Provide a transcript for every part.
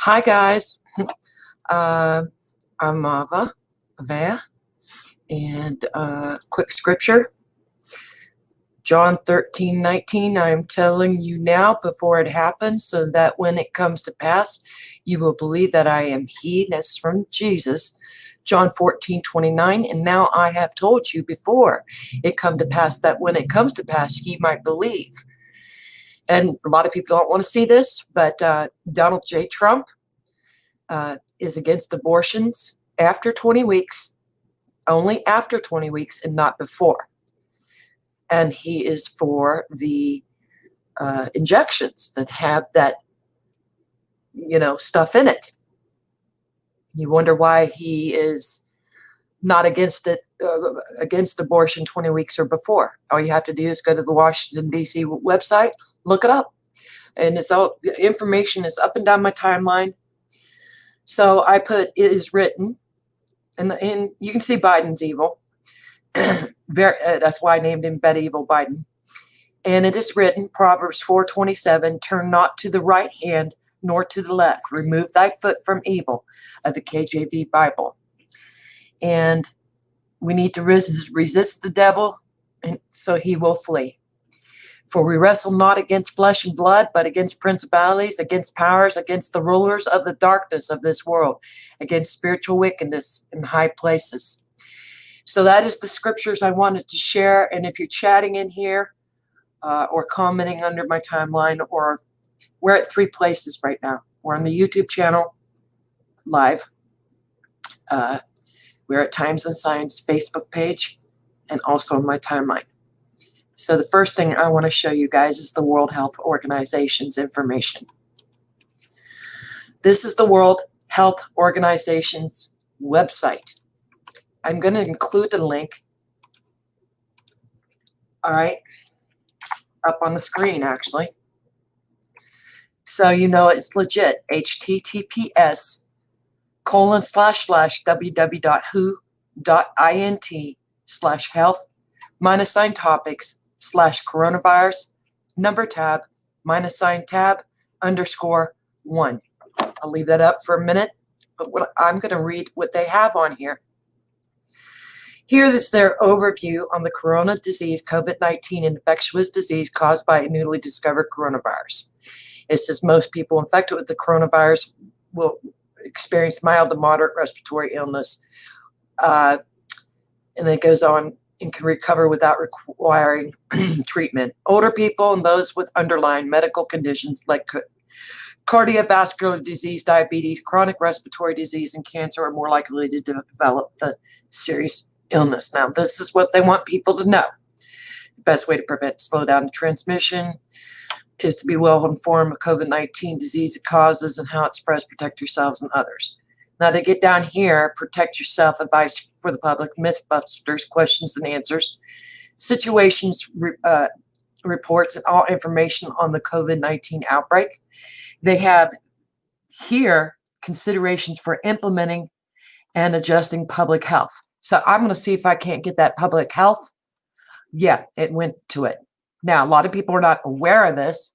Hi guys, I'm 𝐉𝐻, and quick scripture, John 13:19. I am telling you now before it happens, so that when it comes to pass, you will believe that I am He. That's from Jesus. John 14:29. And now I have told you before it come to pass, that when it comes to pass, ye might believe. And a lot of people don't want to see this, but Donald J. Trump is against abortions after 20 weeks, only after 20 weeks and not before. And he is for the injections that have that, stuff in it. You wonder why he is not against it, against abortion 20 weeks or before. All you have to do is go to the Washington, D.C. website, look it up. And it's all, the information is up and down my timeline. So I put, it is written, and you can see Biden's evil. That's why I named him Evil Biden. And it is written, Proverbs 4:27, turn not to the right hand nor to the left. Remove thy foot from evil, of the KJV Bible. And we need to resist the devil, and so he will flee. For we wrestle not against flesh and blood, but against principalities, against powers, against the rulers of the darkness of this world, against spiritual wickedness in high places. So that is the scriptures I wanted to share. And if you're chatting in here or commenting under my timeline, or we're at 3 places right now. We're on the YouTube channel live. We're at Times and Science Facebook page, and also on my timeline. So the first thing I want to show you guys is the World Health Organization's information. This is the World Health Organization's website. I'm going to include the link, all right, up on the screen actually. So you know it's legit. https://www.int/health-topics/coronavirus tab-tab_1. I'll leave that up for a minute, but I'm going to read what they have on here. Here is their overview on the corona disease, COVID-19, an infectious disease caused by a newly discovered coronavirus. It says most people infected with the coronavirus will experience mild to moderate respiratory illness. And then it goes on and can recover without requiring treatment. Older people and those with underlying medical conditions like cardiovascular disease, diabetes, chronic respiratory disease, and cancer are more likely to develop the serious illness. Now, this is what they want people to know. The best way to prevent slow down transmission is to be well informed of COVID-19 disease, it causes, and how it spreads. Protect yourselves and others. Now they get down here, protect yourself, advice for the public, mythbusters, questions and answers, situations reports, and all information on the COVID-19 outbreak. They have here considerations for implementing and adjusting public health. So I'm going to see if I can't get that public health. Yeah, it went to it. Now, a lot of people are not aware of this.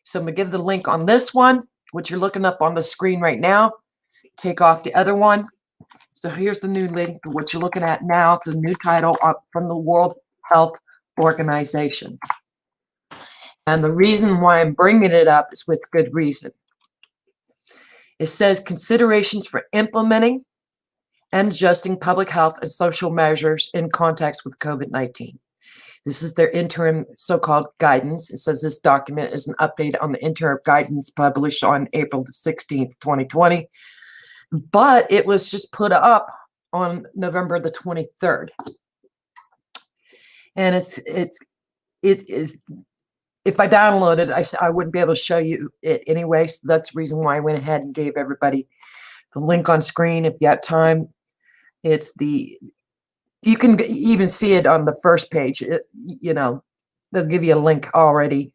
So I'm going to give the link on this one, which you're looking up on the screen right now. Take off the other one. So here's the new link to what you're looking at now, the new title from the World Health Organization. And the reason why I'm bringing it up is with good reason. It says considerations for implementing and adjusting public health and social measures in context with COVID-19. This is their interim so-called guidance. It says this document is an update on the interim guidance published on April the 16th, 2020. But it was just put up on November the 23rd. And it is, if I download it, I wouldn't be able to show you it anyway. So that's the reason why I went ahead and gave everybody the link on screen if you got time. It's you can even see it on the first page. They'll give you a link already.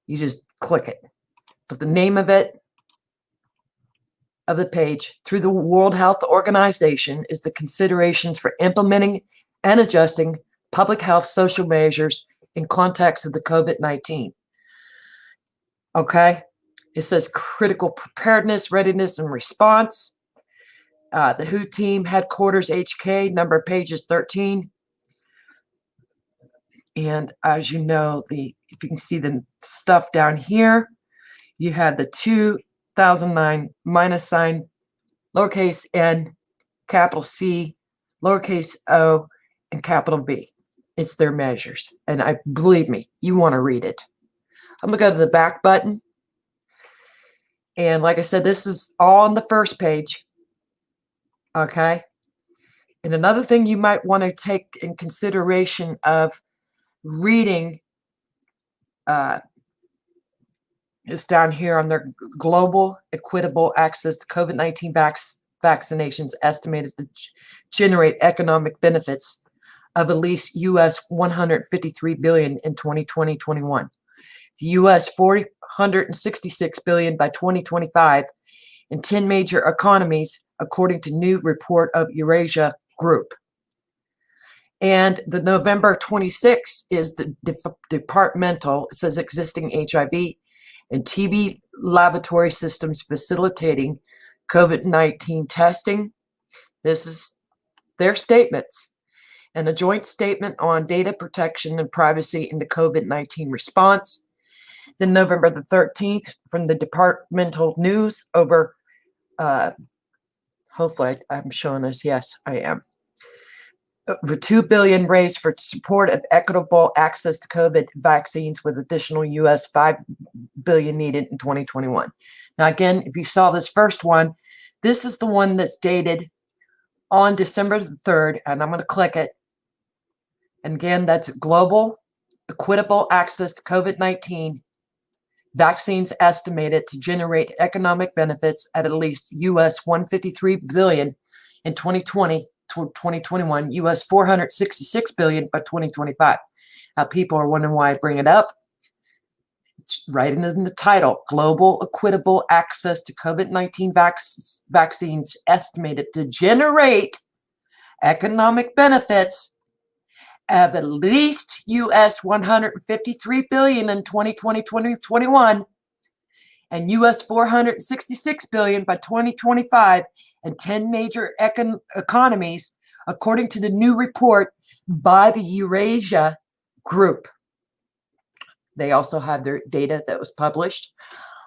You just click it. But the name of it, of the page, through the World Health Organization, is the considerations for implementing and adjusting public health social measures in context of the COVID-19. Okay? It says critical preparedness, readiness, and response. The WHO team, headquarters, HK, number of pages 13. And as you know, if you can see the stuff down here, you have the 2009 minus sign, lowercase n, capital C, lowercase o, and capital V. It's their measures. And believe me, you want to read it. I'm going to go to the back button. And like I said, this is all on the first page. Okay. And another thing you might want to take in consideration of reading is down here on their global equitable access to COVID-19 vaccinations estimated to generate economic benefits of at least US $153 billion in 2020-21. The US $466 billion by 2025 in 10 major economies, according to new report of Eurasia Group. And the November 26 is the departmental, it says existing HIV and TB laboratory systems facilitating COVID-19 testing. This is their statements. And a joint statement on data protection and privacy in the COVID-19 response. Then November the 13th from the departmental news over, hopefully I'm showing us, yes, I am. Over $2 billion raised for support of equitable access to COVID vaccines, with additional US $5 billion needed in 2021. Now, again, if you saw this first one, this is the one that's dated on December the 3rd, and I'm going to click it. And again, that's global equitable access to COVID-19 vaccines estimated to generate economic benefits at least US $153 billion in 2020. 2021, US $466 billion by 2025. People are wondering why I bring it up. It's right in the title. Global equitable access to COVID-19 vaccines estimated to generate economic benefits of at least US $153 billion in 2020-2021 and US $466 billion by 2025 in 10 major economies, according to the new report by the Eurasia Group. They also have their data that was published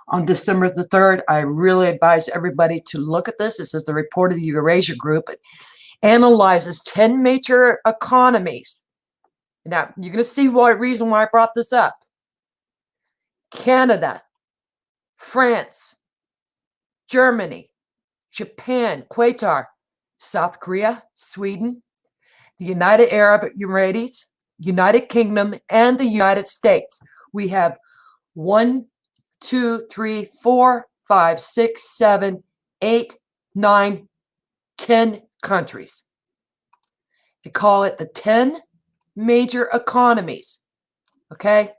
on December the 3rd. I really advise everybody to look at this. This is the report of the Eurasia Group. It analyzes 10 major economies. Now, you're going to see reason why I brought this up. Canada, France, Germany, Japan, Qatar, South Korea, Sweden, the United Arab Emirates, United Kingdom, and the United States. We have 1, 2, 3, 4, 5, 6, 7, 8, 9, 10 countries. They call it the 10 major economies. Okay?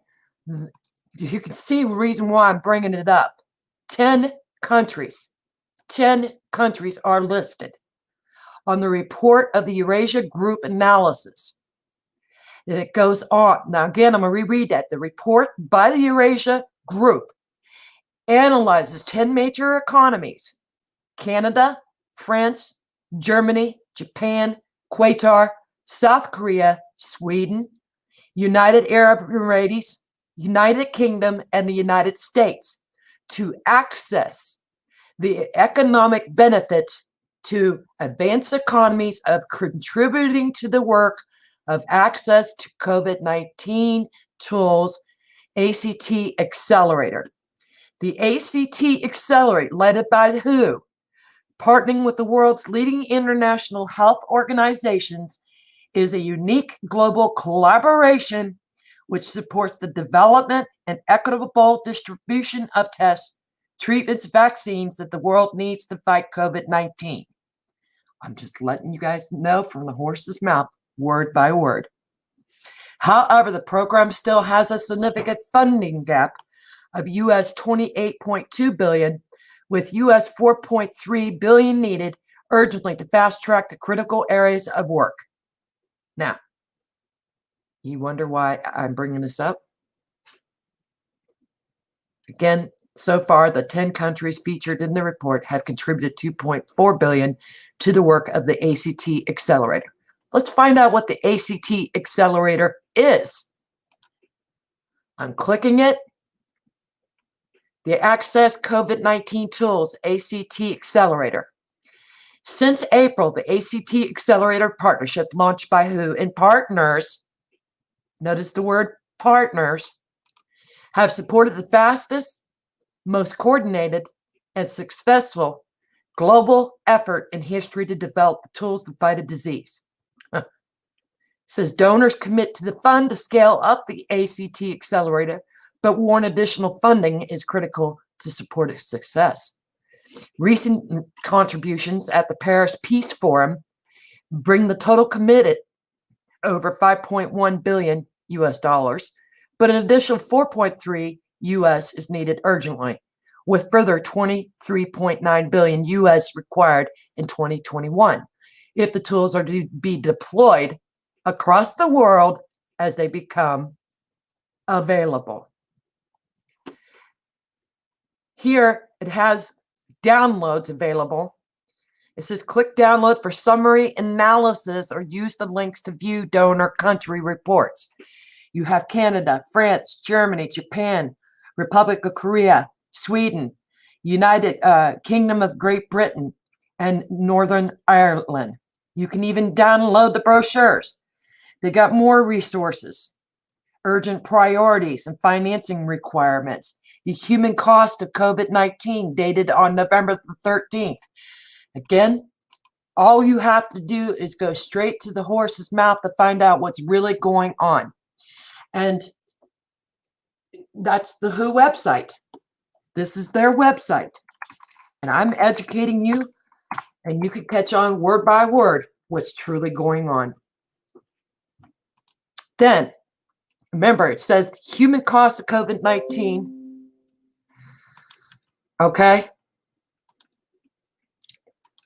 You can see the reason why I'm bringing it up. 10 countries. 10 countries are listed on the report of the Eurasia Group analysis. And it goes on. Now, again, I'm going to reread that. The report by the Eurasia Group analyzes 10 major economies: Canada, France, Germany, Japan, Qatar, South Korea, Sweden, United Arab Emirates, United Kingdom, and the United States, to access the economic benefits to advanced economies of contributing to the work of access to COVID-19 tools, ACT Accelerator. The ACT Accelerator, led by WHO, partnering with the world's leading international health organizations, is a unique global collaboration which supports the development and equitable distribution of tests, treatments, vaccines that the world needs to fight COVID-19. I'm just letting you guys know from the horse's mouth, word by word. However, the program still has a significant funding gap of US $28.2 billion, with US $4.3 billion needed urgently to fast-track the critical areas of work. Now, you wonder why I'm bringing this up? Again, So far, the 10 countries featured in the report have contributed $2.4 billion to the work of the ACT Accelerator. Let's find out what the ACT Accelerator is. I'm clicking it. The Access COVID-19 Tools ACT Accelerator. Since April, the ACT Accelerator partnership, launched by WHO and partners, notice the word partners, have supported the fastest, most coordinated, and successful global effort in history to develop the tools to fight a disease. It says donors commit to the fund to scale up the ACT Accelerator, but warn additional funding is critical to support its success. Recent contributions at the Paris Peace Forum bring the total committed over $5.1 billion US dollars, but an additional 4.3 US is needed urgently, with further 23.9 billion US required in 2021 if the tools are to be deployed across the world as they become available. Here it has downloads available. It says click download for summary analysis or use the links to view donor country reports. You have Canada, France, Germany, Japan, Republic of Korea, Sweden, United Kingdom of Great Britain, and Northern Ireland. You can even download the brochures. They got more resources, urgent priorities and financing requirements. The human cost of COVID-19 dated on November the 13th. Again, all you have to do is go straight to the horse's mouth to find out what's really going on. And that's the WHO website. This is their website. And I'm educating you, and you can catch on word by word what's truly going on. Then, remember, it says the human cost of COVID-19. Okay?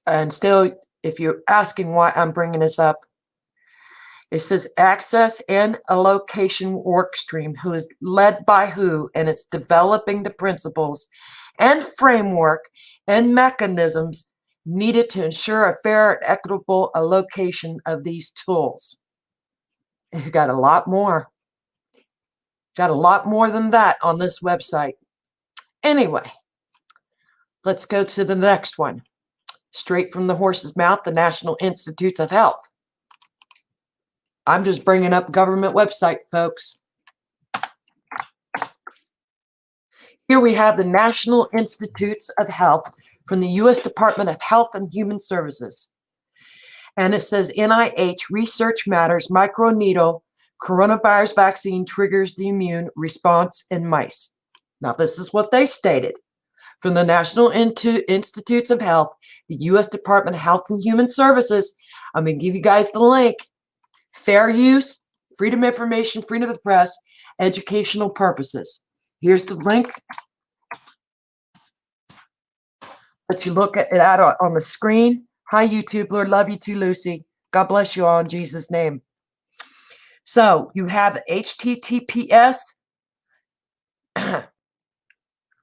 And still, if you're asking why I'm bringing this up, it says Access and Allocation Workstream, who is led by WHO, and it's developing the principles and framework and mechanisms needed to ensure a fair and equitable allocation of these tools. You got a lot more. Got a lot more than that on this website. Anyway, let's go to the next one. Straight from the horse's mouth, the National Institutes of Health. I'm just bringing up government website, folks. Here we have the National Institutes of Health from the U.S. Department of Health and Human Services. And it says NIH Research Matters Microneedle Coronavirus Vaccine Triggers the Immune Response in Mice. Now, this is what they stated. From the National Institutes of Health, the U.S. Department of Health and Human Services. I'm going to give you guys the link. Fair use, freedom of information, freedom of the press, educational purposes. Here's the link. Let you look at it out on the screen. Hi, YouTube. Lord love you too, Lucy. God bless you all in Jesus' name. So you have https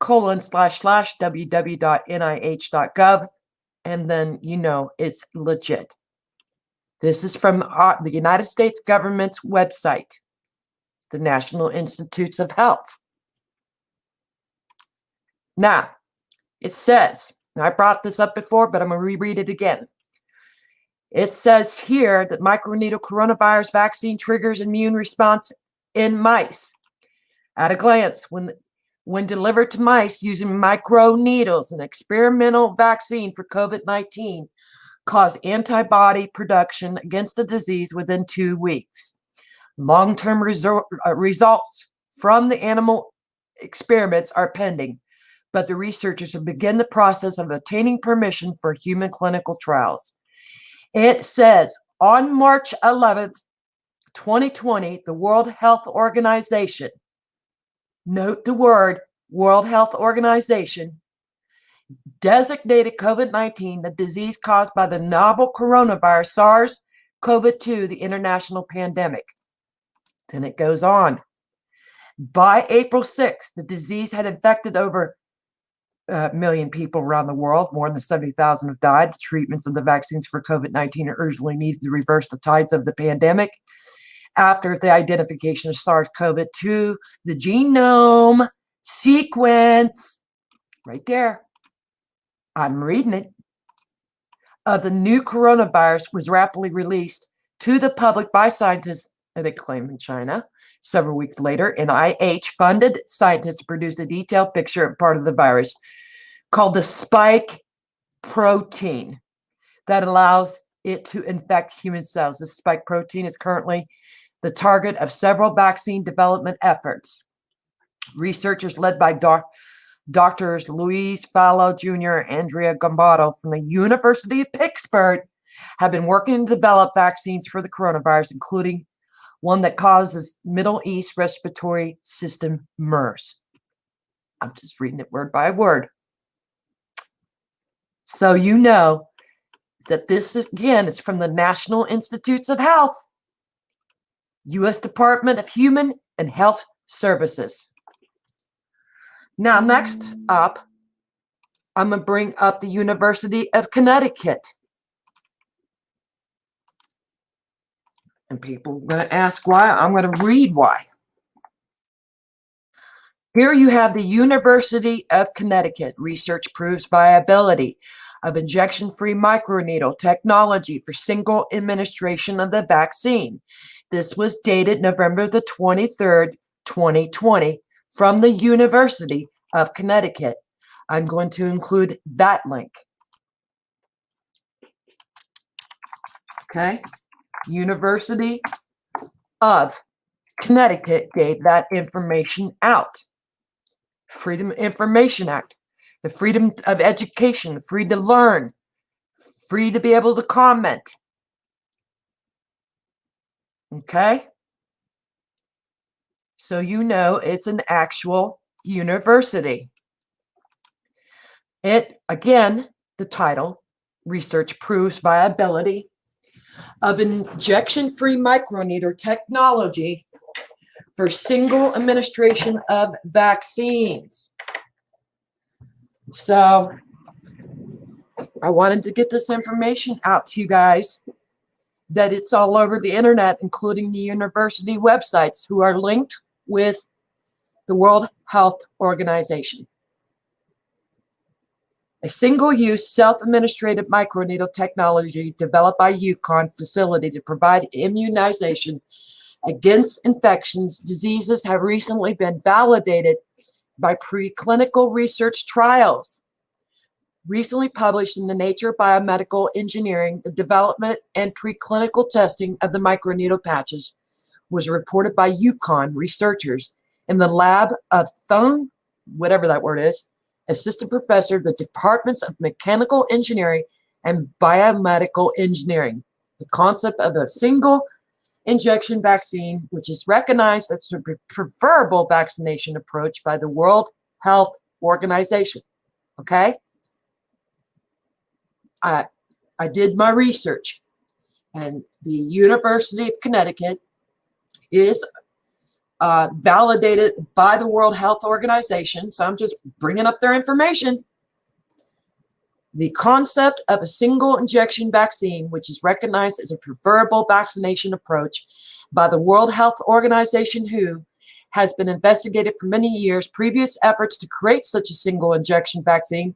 ://www.nih.gov, and then you know it's legit. This is from the United States government's website, the National Institutes of Health. Now, it says, and I brought this up before, but I'm going to reread it again. It says here that microneedle coronavirus vaccine triggers immune response in mice. At a glance, when delivered to mice using microneedles, an experimental vaccine for COVID-19 cause antibody production against the disease within 2 weeks. Long-term results from the animal experiments are pending, but the researchers have begun the process of obtaining permission for human clinical trials. It says, on March 11th, 2020, the World Health Organization, note the word World Health Organization, designated COVID-19 the disease caused by the novel coronavirus SARS-CoV-2, the international pandemic. Then it goes on. By April 6th, the disease had infected over million people around the world. More than 70,000 have died. The treatments of the vaccines for COVID-19 are urgently needed to reverse the tides of the pandemic. After the identification of SARS-CoV-2, the genome sequence, right there, I'm reading it, of the new coronavirus was rapidly released to the public by scientists, they claim in China. Several weeks later, NIH-funded scientists produced a detailed picture of part of the virus called the spike protein that allows it to infect human cells. The spike protein is currently the target of several vaccine development efforts. Researchers led by Doctors Luis Fallow Jr. and Andrea Gambado from the University of Pittsburgh have been working to develop vaccines for the coronavirus, including one that causes Middle East respiratory system MERS. I'm just reading it word by word. So you know that this, again, is from the National Institutes of Health, U.S. Department of Human and Health Services. Now, next up, I'm going to bring up the University of Connecticut. And people are going to ask why. I'm going to read why. Here you have the University of Connecticut. Research proves viability of injection-free microneedle technology for single administration of the vaccine. This was dated November the 23rd, 2020, from the University of Connecticut. I'm going to include that link. Okay. University of Connecticut gave that information out. Freedom of Information Act, the freedom of education, free to learn, free to be able to comment. Okay? So you know it's an actual university. It, again, the title, Research Proves Viability of Injection-Free Microneedle Technology for Single Administration of Vaccines. So I wanted to get this information out to you guys, that it's all over the internet, including the university websites who are linked with the World Health Organization. A single-use self-administrated microneedle technology developed by UConn facility to provide immunization against infections, diseases have recently been validated by preclinical research trials. Recently published in the Nature Biomedical Engineering, the development and preclinical testing of the microneedle patches was reported by UConn researchers in the lab of Thone, whatever that word is, assistant professor of the Departments of Mechanical Engineering and Biomedical Engineering. The concept of a single injection vaccine, which is recognized as a preferable vaccination approach by the World Health Organization. Okay? I did my research, and the University of Connecticut is validated by the World Health Organization, so I'm just bringing up their information. The concept of a single injection vaccine, which is recognized as a preferable vaccination approach by the World Health Organization, WHO, has been investigated for many years. Previous efforts to create such a single injection vaccine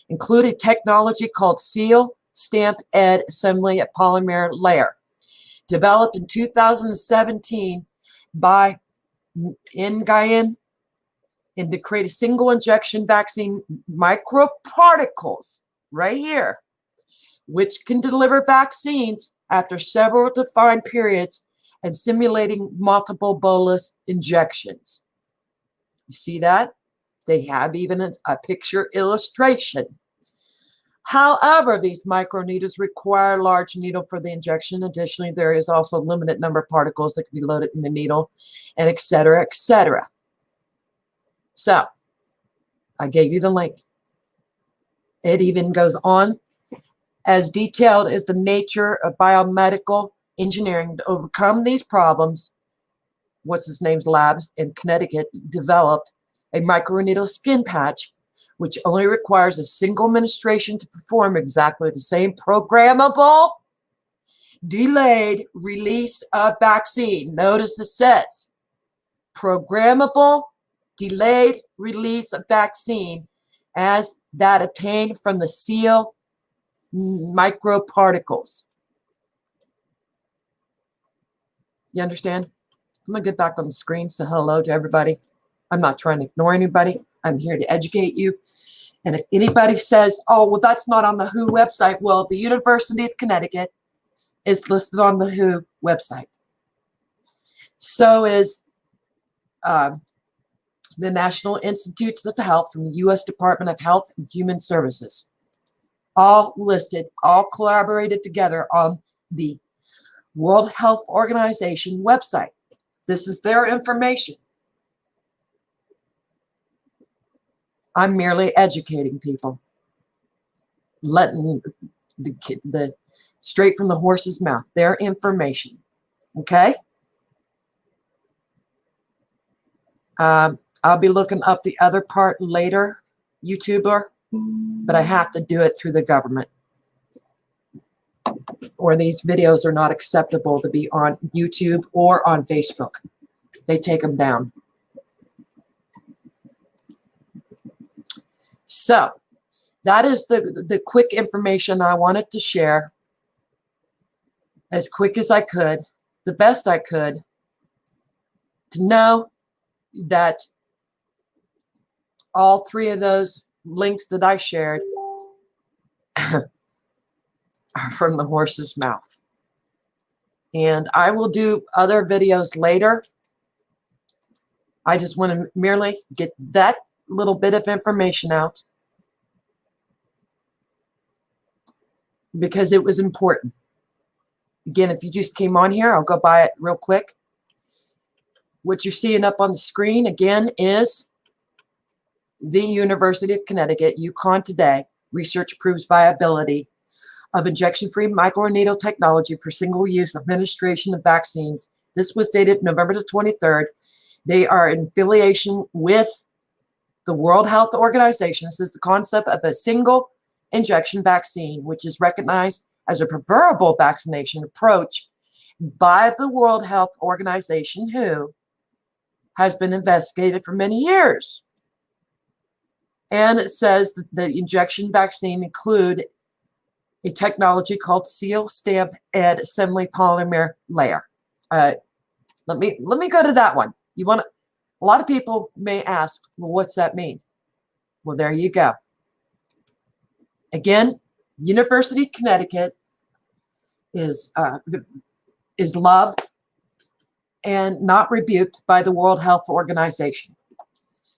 included technology called seal stamp ed assembly at polymer layer, developed in 2017 by Nguyen, and to create a single injection vaccine microparticles right here, which can deliver vaccines after several defined periods and simulating multiple bolus injections. You see that? They have even a picture illustration. However, these microneedles require a large needle for the injection. Additionally, there is also a limited number of particles that can be loaded in the needle, and et cetera, et cetera. So, I gave you the link. It even goes on as detailed as the nature of biomedical engineering to overcome these problems. What's his name's lab in Connecticut developed a microneedle skin patch which only requires a single administration to perform exactly the same programmable delayed release of vaccine. Notice it says programmable delayed release of vaccine as that obtained from the seal microparticles. You understand? I'm going to get back on the screen, say hello to everybody. I'm not trying to ignore anybody. I'm here to educate you. And if anybody says, oh, well, that's not on the WHO website, well, the University of Connecticut is listed on the WHO website. So is the National Institutes of Health from the U.S. Department of Health and Human Services. All listed, all collaborated together on the World Health Organization website. This is their information. I'm merely educating people, letting the straight from the horse's mouth, their information. Okay? I'll be looking up the other part later, YouTuber, but I have to do it through the government, or these videos are not acceptable to be on YouTube or on Facebook. They take them down. So that is the quick information I wanted to share, as quick as I could, the best I could, to know that all three of those links that I shared are from the horse's mouth. And I will do other videos later. I just want to merely get that little bit of information out because it was important. Again, if you just came on here, I'll go by it real quick. What you're seeing up on the screen again is the University of Connecticut, UConn Today. Research proves viability of injection-free microneedle technology for single-use administration of vaccines. This was dated November the 23rd. They are in affiliation with the World Health Organization. This is the concept of a single injection vaccine, which is recognized as a preferable vaccination approach by the World Health Organization, WHO, has been investigated for many years. And it says that the injection vaccine include a technology called seal stamp ed assembly polymer layer. Let me go to that one. You want to? A lot of people may ask, well, what's that mean? Well, there you go. Again, University of Connecticut is loved and not rebuked by the World Health Organization.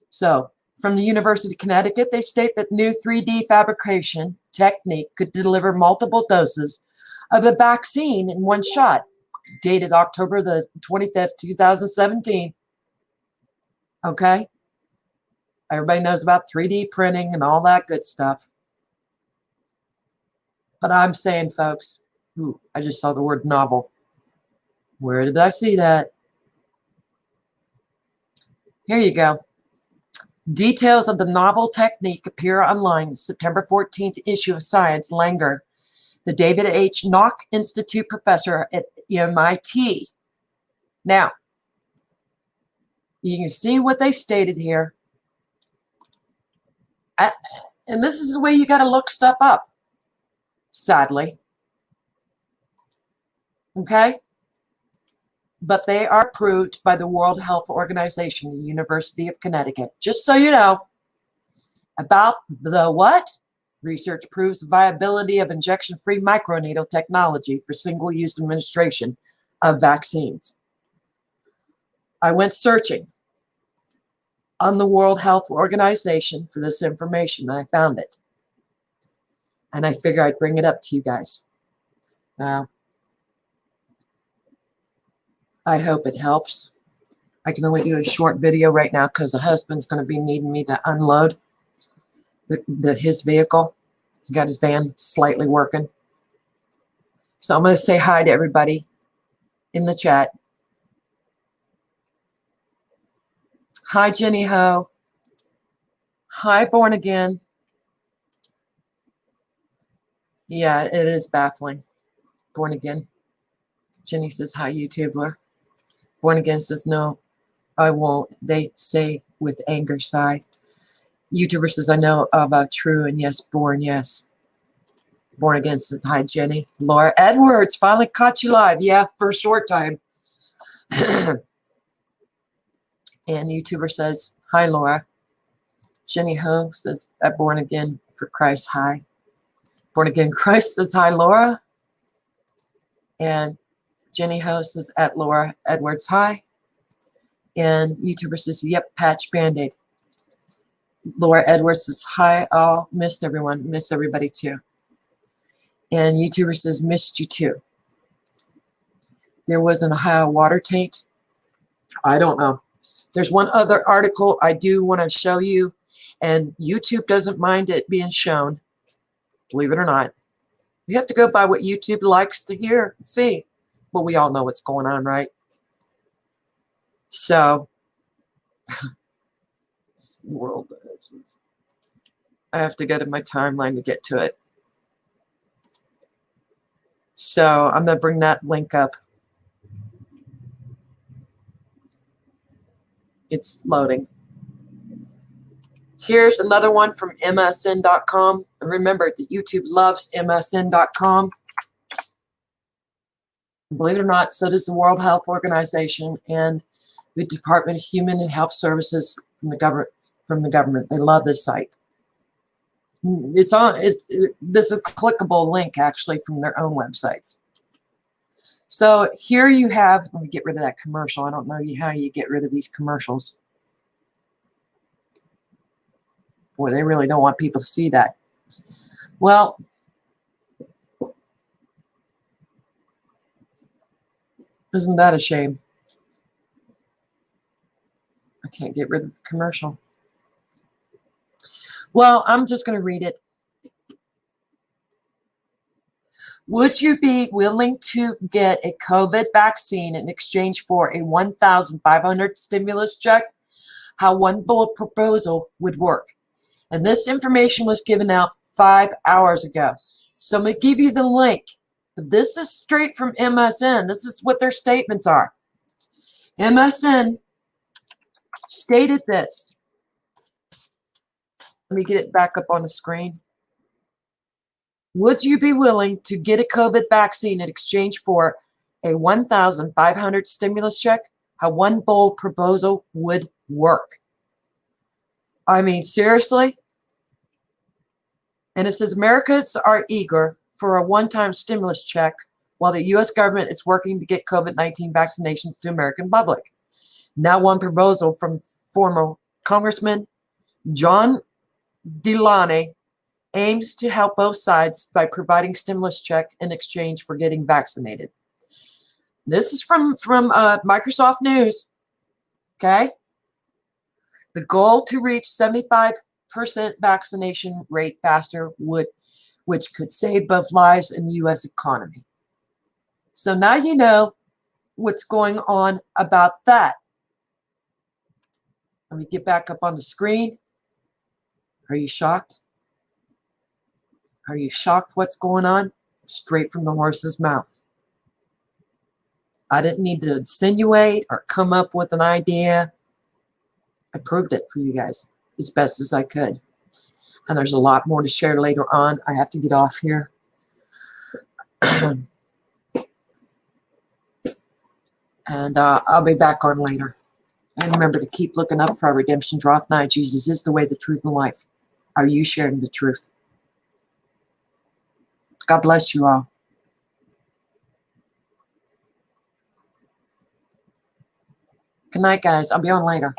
So, from the University of Connecticut, they state that new 3D fabrication technique could deliver multiple doses of a vaccine in one shot, dated October the 25th, 2017. Okay? Everybody knows about 3D printing and all that good stuff. But I'm saying, folks, ooh, I just saw the word novel. Where did I see that? Here you go. Details of the novel technique appear online in September 14th issue of Science. Langer, the David H. Nock Institute professor at MIT. Now, you can see what they stated here. And this is the way you got to look stuff up, sadly. Okay? But they are approved by the World Health Organization, the University of Connecticut. Just so you know, about the what? Research proves the viability of injection-free microneedle technology for single-use administration of vaccines. I went searching on the World Health Organization for this information, and I found it. And I figured I'd bring it up to you guys. Now, I hope it helps. I can only do a short video right now because the husband's going to be needing me to unload his vehicle. He got his van slightly working. So I'm going to say hi to everybody in the chat. Hi, Jenny Ho. Hi, born again. Yeah, it is baffling. Born again. Jenny says, hi, YouTuber. Born again says, no, I won't. They say with anger sigh. YouTuber says, I know about true and yes, born, yes. Born again says, hi, Jenny. Laura Edwards, finally caught you live. Yeah, for a short time. And YouTuber says, hi, Laura. Jenny Ho says, born again for Christ, hi. Born again Christ says, hi, Laura. And Jenny Ho says, at Laura Edwards, hi. And YouTuber says, yep, patch Band-Aid. Laura Edwards says, hi, all. Missed everyone. Miss everybody too. And YouTuber says, missed you too. There was an Ohio water taint. I don't know. There's one other article I do want to show you, and YouTube doesn't mind it being shown, believe it or not. You have to go by what YouTube likes to hear and see. But we all know what's going on, right? So, world, I have to go to my timeline to get to it. So, I'm going to bring that link up. It's loading. Here's another one from MSN.com. And remember that YouTube loves MSN.com. Believe it or not, so does the World Health Organization and the Department of Human and Health Services from the government. They love this site. This is a clickable link actually from their own websites. So here you have, let me get rid of that commercial. I don't know how you get rid of these commercials. Boy, they really don't want people to see that. Well, isn't that a shame? I can't get rid of the commercial. Well, I'm just going to read it. Would you be willing to get a COVID vaccine in exchange for a $1,500 stimulus check? How one bold proposal would work. And this information was given out 5 hours ago. So I'm going to give you the link. This is straight from MSN. This is what their statements are. MSN stated this. Let me get it back up on the screen. Would you be willing to get a COVID vaccine in exchange for a $1,500 stimulus check? How one bold proposal would work. I mean, seriously? And it says, Americans are eager for a one-time stimulus check while the U.S. government is working to get COVID-19 vaccinations to American public. Now one proposal from former Congressman John Delaney aims to help both sides by providing stimulus check in exchange for getting vaccinated. This is from Microsoft News. Okay? The goal to reach 75% vaccination rate faster which could save both lives and the U.S. economy. So now you know what's going on about that. Let me get back up on the screen. Are you shocked? Are you shocked what's going on? Straight from the horse's mouth. I didn't need to insinuate or come up with an idea. I proved it for you guys as best as I could. And there's a lot more to share later on. I have to get off here. And I'll be back on later. And remember to keep looking up for our redemption draweth nigh. Jesus is the way, the truth, and life. Are you sharing the truth? God bless you all. Good night, guys. I'll be on later.